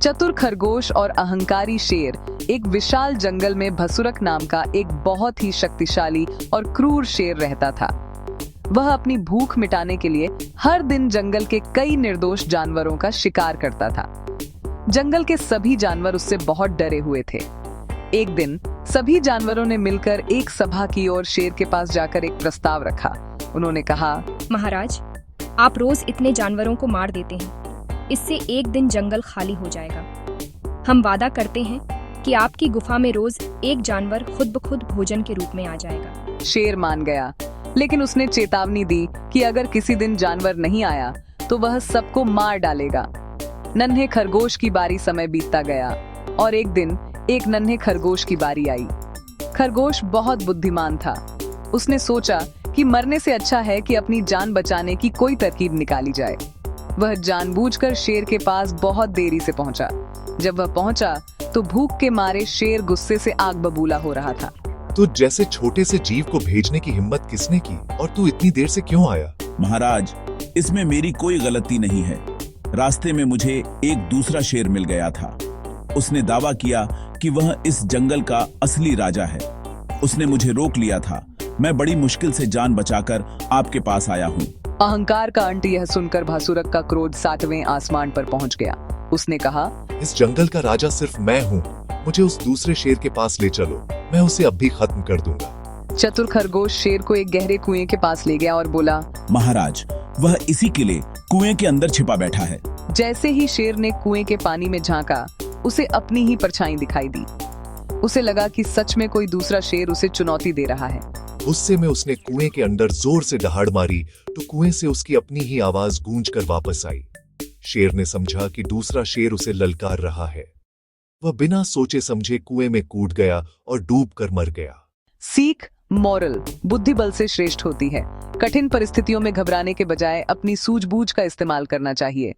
चतुर खरगोश और अहंकारी शेर एक विशाल जंगल में भसुरक नाम का एक बहुत ही शक्तिशाली और क्रूर शेर रहता था। वह अपनी भूख मिटाने के लिए हर दिन जंगल के कई निर्दोष जानवरों का शिकार करता था। जंगल के सभी जानवर उससे बहुत डरे हुए थे। एक दिन सभी जानवरों ने मिलकर एक सभा की और शेर के पास जाकर एक प्रस्ताव रखा। उन्होंने कहा, महाराज, आप रोज इतने जानवरों को मार देते हैं, इससे एक दिन जंगल खाली हो जाएगा। हम वादा करते हैं कि आपकी गुफा में रोज एक जानवर खुद ब खुद भोजन के रूप में आ जाएगा। शेर मान गया, लेकिन उसने चेतावनी दी कि अगर किसी दिन जानवर नहीं आया तो वह सबको मार डालेगा। नन्हे खरगोश की बारी समय बीतता गया और एक दिन एक नन्हे खरगोश की बारी आई। खरगोश बहुत बुद्धिमान था। उसने सोचा कि मरने से अच्छा है कि अपनी जान बचाने की कोई तरकीब निकाली जाए। वह जानबूझकर शेर के पास बहुत देरी से पहुंचा। जब वह पहुंचा तो भूख के मारे शेर गुस्से से आग बबूला हो रहा था। तो जैसे छोटे से जीव को भेजने की हिम्मत किसने की और तू इतनी देर से क्यों आया? महाराज, इसमें मेरी कोई गलती नहीं है। रास्ते में मुझे एक दूसरा शेर मिल गया था। उसने दावा किया कि वह इस जंगल का असली राजा है। उसने मुझे रोक लिया था। मैं बड़ी मुश्किल से जान बचाकर आपके पास आया हूँ। अहंकार का अंत यह सुनकर भासुरक का क्रोध 7वें आसमान पर पहुंच गया। उसने कहा, इस जंगल का राजा सिर्फ मैं हूँ। मुझे उस दूसरे शेर के पास ले चलो, मैं उसे अब भी खत्म कर दूंगा। चतुर खरगोश शेर को एक गहरे कुएं के पास ले गया और बोला, महाराज, वह इसी के लिए कुएं के अंदर छिपा बैठा है। जैसे ही शेर ने कुएं के पानी में झांका, उसे अपनी ही परछाई दिखाई दी। उसे लगा कि सच में कोई दूसरा शेर उसे चुनौती दे रहा है। गुस्से में उसने कुएं के अंदर जोर से दहाड़ मारी तो कुएं से उसकी अपनी ही आवाज गूंजकर वापस आई। शेर ने समझा कि दूसरा शेर उसे ललकार रहा है। वह बिना सोचे समझे कुएं में कूद गया और डूबकर मर गया। सीख, मॉरल, बुद्धि बल से श्रेष्ठ होती है। कठिन परिस्थितियों में घबराने के बजाय अपनी सूझबूझ का इस्तेमाल करना चाहिए।